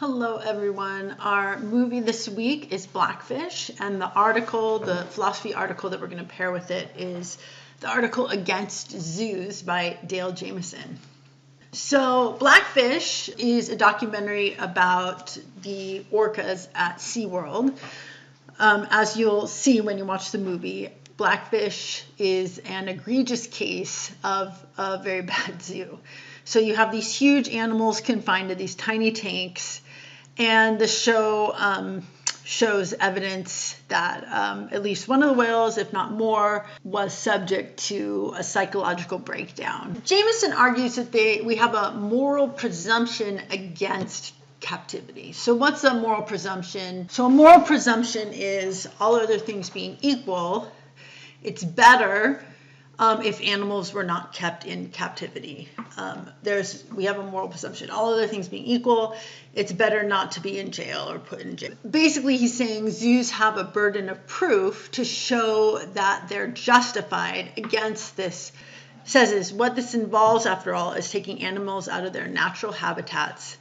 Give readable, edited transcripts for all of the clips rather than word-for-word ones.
Hello everyone. Our movie this week is Blackfish, and the philosophy article that we're going to pair with it is the article Against Zoos by Dale Jameison. So Blackfish is a documentary about the orcas at SeaWorld. As you'll see when you watch the movie, Blackfish is an egregious case of a very bad zoo. So you have these huge animals confined to these tiny tanks, and the show shows evidence that at least one of the whales, if not more, was subject to a psychological breakdown. Jameison argues that we have a moral presumption against captivity. So what's a moral presumption? So a moral presumption is, all other things being equal, it's better if animals were not kept in captivity. We have a moral presumption. All other things being equal, it's better not to be in jail or put in jail. Basically, he's saying zoos have a burden of proof to show that they're justified against this. What this involves, after all, is taking animals out of their natural habitats,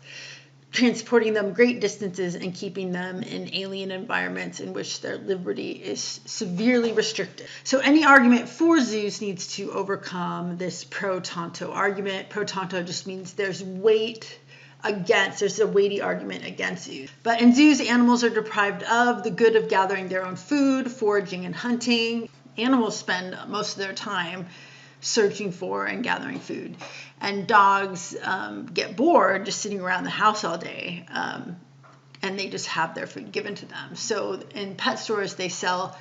transporting them great distances, and keeping them in alien environments in which their liberty is severely restricted. So any argument for zoos needs to overcome this Protonto argument. Protonto just means there's a weighty argument against zoos. But in zoos, animals are deprived of the good of gathering their own food, foraging, and hunting. Animals spend most of their time searching for and gathering food. And dogs get bored just sitting around the house all day, and they just have their food given to them. So in pet stores, they sell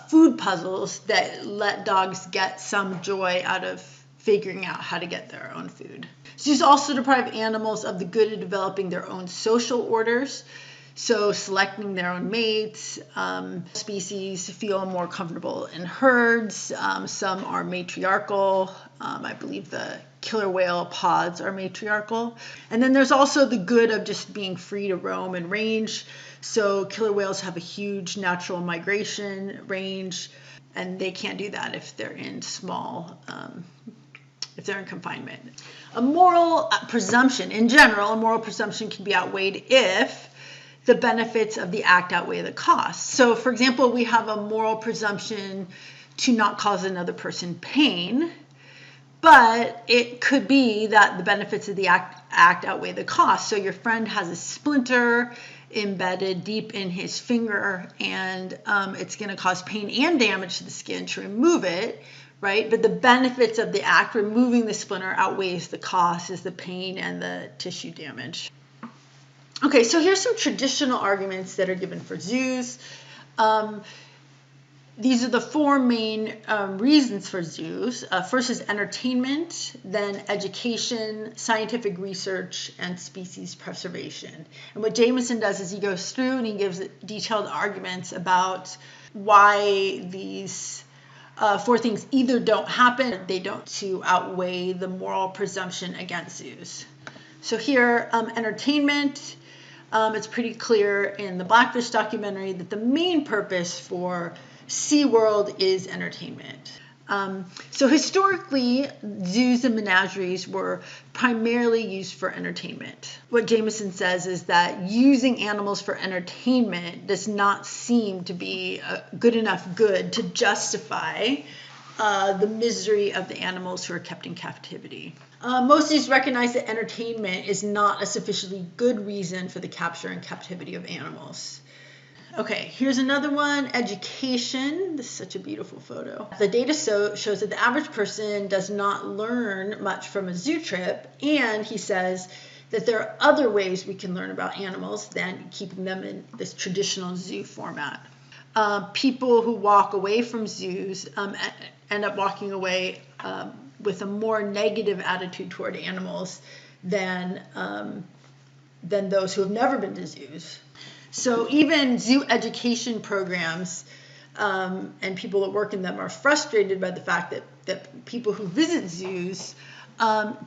food puzzles that let dogs get some joy out of figuring out how to get their own food. Zoos also deprive animals of the good of developing their own social orders. So selecting their own mates, species feel more comfortable in herds. Some are matriarchal. I believe the killer whale pods are matriarchal. And then there's also the good of just being free to roam and range. So killer whales have a huge natural migration range, and they can't do that if they're in confinement. A moral presumption, in general, a moral presumption can be outweighed if the benefits of the act outweigh the costs. So, for example, we have a moral presumption to not cause another person pain, but it could be that the benefits of the act outweigh the costs. So your friend has a splinter embedded deep in his finger, and it's going to cause pain and damage to the skin to remove it, right? But the benefits of the act, removing the splinter, outweighs the cost, is the pain and the tissue damage. Okay, so here's some traditional arguments that are given for zoos. These are the four main reasons for zoos. First is entertainment, then education, scientific research, and species preservation. And what Jameison does is he goes through and he gives detailed arguments about why these four things either don't happen or they don't, to outweigh the moral presumption against zoos. So here, entertainment. It's pretty clear in the Blackfish documentary that the main purpose for SeaWorld is entertainment. So historically, zoos and menageries were primarily used for entertainment. What Jameison says is that using animals for entertainment does not seem to be a good enough good to justify the misery of the animals who are kept in captivity. Most zoos recognize that entertainment is not a sufficiently good reason for the capture and captivity of animals. Okay, here's another one, education. This is such a beautiful photo. The data shows that the average person does not learn much from a zoo trip, and he says that there are other ways we can learn about animals than keeping them in this traditional zoo format. People who walk away from zoos end up walking away with a more negative attitude toward animals than those who have never been to zoos. So even zoo education programs and people that work in them are frustrated by the fact that people who visit zoos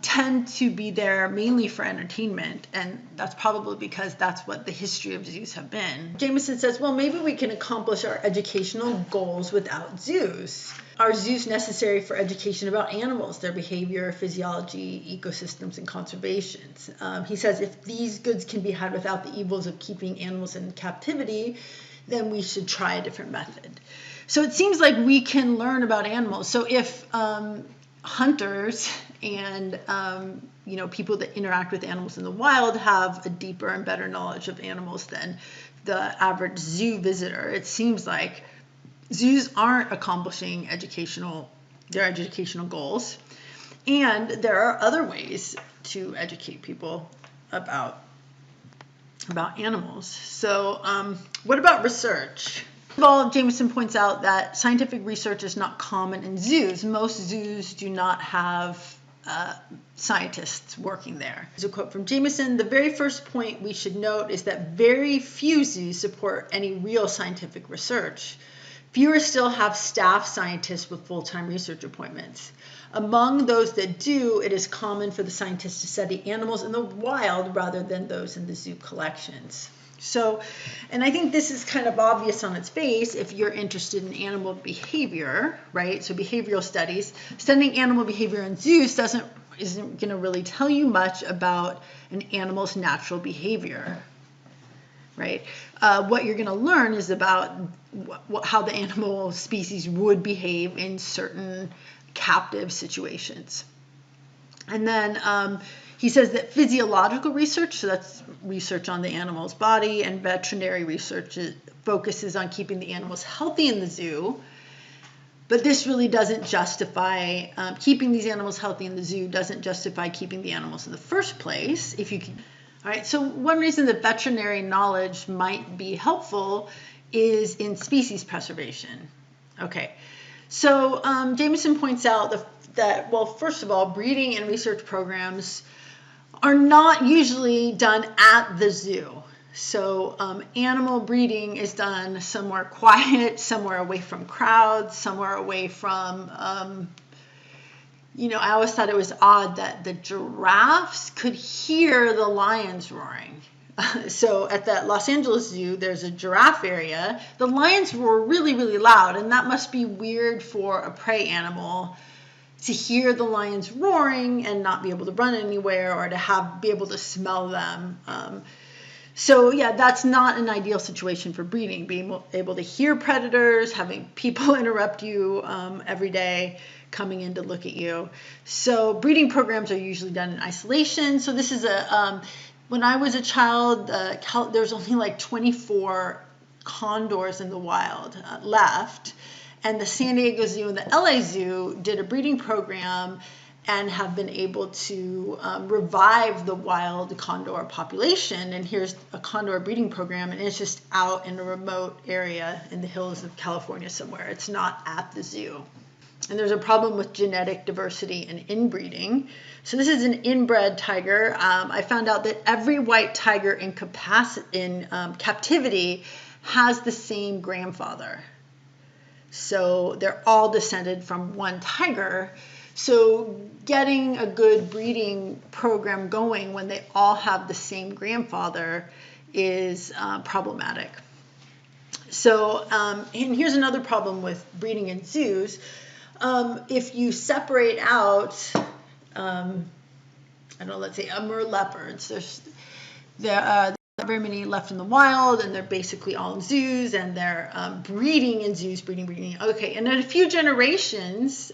tend to be there mainly for entertainment, and that's probably because that's what the history of zoos have been. Jameison says, well, maybe we can accomplish our educational goals without zoos. Are zoos necessary for education about animals, their behavior, physiology, ecosystems, and conservation? He says, if these goods can be had without the evils of keeping animals in captivity, then we should try a different method. So it seems like we can learn about animals. So if hunters and people that interact with animals in the wild have a deeper and better knowledge of animals than the average zoo visitor, it seems like zoos aren't accomplishing their educational goals. And there are other ways to educate people about animals. So what about research? First of all, Jameison points out that scientific research is not common in zoos. Most zoos do not have scientists working there. Here's a quote from Jameison: the very first point we should note is that very few zoos support any real scientific research. Fewer still have staff scientists with full-time research appointments. Among those that do, it is common for the scientists to study animals in the wild rather than those in the zoo collections. So, and I think this is kind of obvious on its face if you're interested in animal behavior, right? So behavioral studies, studying animal behavior in zoos isn't going to really tell you much about an animal's natural behavior, right? What you're going to learn is about how the animal species would behave in certain captive situations. And then he says that physiological research, so that's research on the animal's body, and veterinary research focuses on keeping the animals healthy in the zoo. But this really doesn't justify keeping these animals healthy in the zoo, doesn't justify keeping the animals in the first place. All right, so one reason that veterinary knowledge might be helpful is in species preservation. Okay, so Jameison points out that, well, first of all, breeding and research programs are not usually done at the zoo. So animal breeding is done somewhere quiet, somewhere away from crowds, somewhere away from, I always thought it was odd that the giraffes could hear the lions roaring. So at the Los Angeles Zoo, there's a giraffe area. The lions roar really, really loud, and that must be weird for a prey animal to hear the lions roaring and not be able to run anywhere, or to be able to smell them. So yeah, that's not an ideal situation for breeding, being able to hear predators, having people interrupt you every day, coming in to look at you. So breeding programs are usually done in isolation. So this is when I was a child, there's only like 24 condors in the wild left. And the San Diego Zoo and the LA Zoo did a breeding program and have been able to revive the wild condor population. And here's a condor breeding program, and it's just out in a remote area in the hills of California somewhere. It's not at the zoo. And there's a problem with genetic diversity and inbreeding. So this is an inbred tiger. I found out that every white tiger in captivity has the same grandfather. So they're all descended from one tiger. So getting a good breeding program going when they all have the same grandfather is problematic. So, and here's another problem with breeding in zoos. If you separate out, let's say Amur leopards, there are not very many left in the wild, and they're basically all in zoos, and they're breeding in zoos, breeding. Okay, and in a few generations,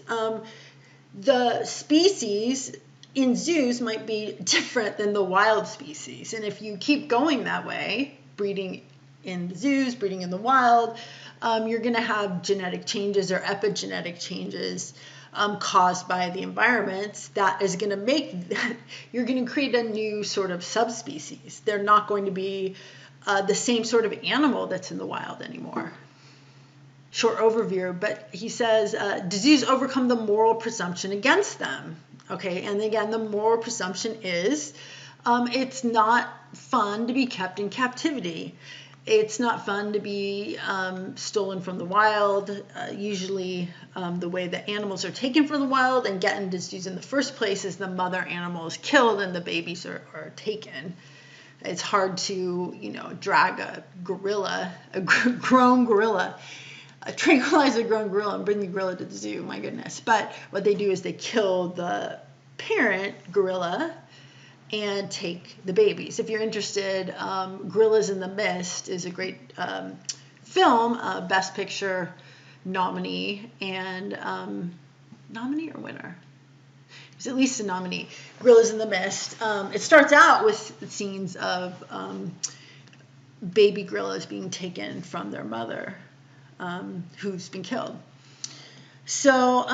the species in zoos might be different than the wild species. And if you keep going that way, breeding in the zoos, breeding in the wild, you're going to have genetic changes or epigenetic changes caused by the environment that is going to you're going to create a new sort of subspecies. They're not going to be the same sort of animal that's in the wild anymore. Short overview, but he says, disease overcome the moral presumption against them. Okay, and again, the moral presumption is it's not fun to be kept in captivity. It's not fun to be stolen from the wild. Usually the way that animals are taken from the wild and get into zoos in the first place is the mother animal is killed and the babies are taken. It's hard to, drag a gorilla, grown gorilla, tranquilize a grown gorilla and bring the gorilla to the zoo, my goodness. But what they do is they kill the parent gorilla and take the babies. If you're interested, Gorillas in the Mist is a great film, Best Picture nominee, and nominee or winner? It was at least a nominee. Gorillas in the Mist. It starts out with scenes of baby gorillas being taken from their mother, who's been killed. So,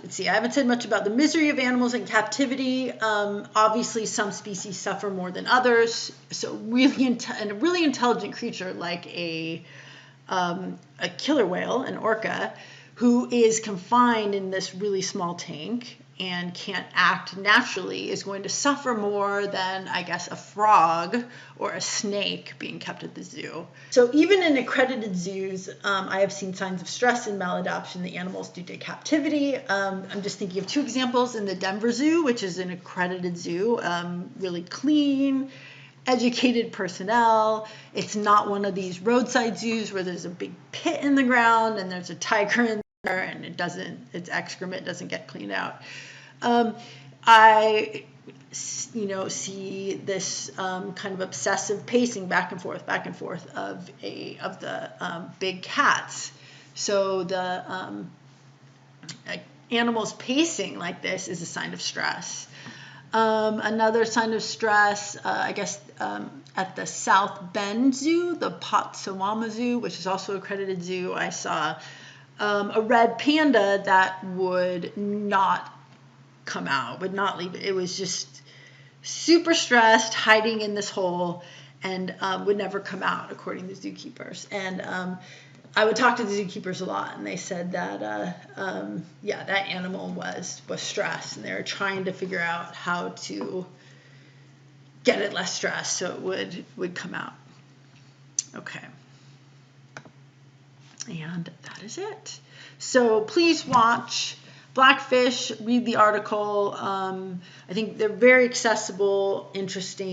let's see, I haven't said much about the misery of animals in captivity. Obviously, some species suffer more than others. So a really intelligent creature like a killer whale, an orca, who is confined in this really small tank and can't act naturally, is going to suffer more than, I guess, a frog or a snake being kept at the zoo. So even in accredited zoos, I have seen signs of stress and maladaptation in the animals due to captivity. I'm just thinking of two examples in the Denver Zoo, which is an accredited zoo, really clean, educated personnel. It's not one of these roadside zoos where there's a big pit in the ground and there's a tiger in there and its excrement doesn't get cleaned out. I see this kind of obsessive pacing back and forth of the big cats. So the animals pacing like this is a sign of stress. Another sign of stress, I guess, at the South Bend Zoo, the Potsawama Zoo, which is also an accredited zoo, I saw a red panda that would not come out, would not leave it. It was just super stressed, hiding in this hole, and would never come out, according to zookeepers. And I would talk to the zookeepers a lot, and they said that, that animal was stressed, and they were trying to figure out how to get it less stressed so it would come out. Okay. And that is it. So please watch Blackfish, read the article. I think they're very accessible, interesting.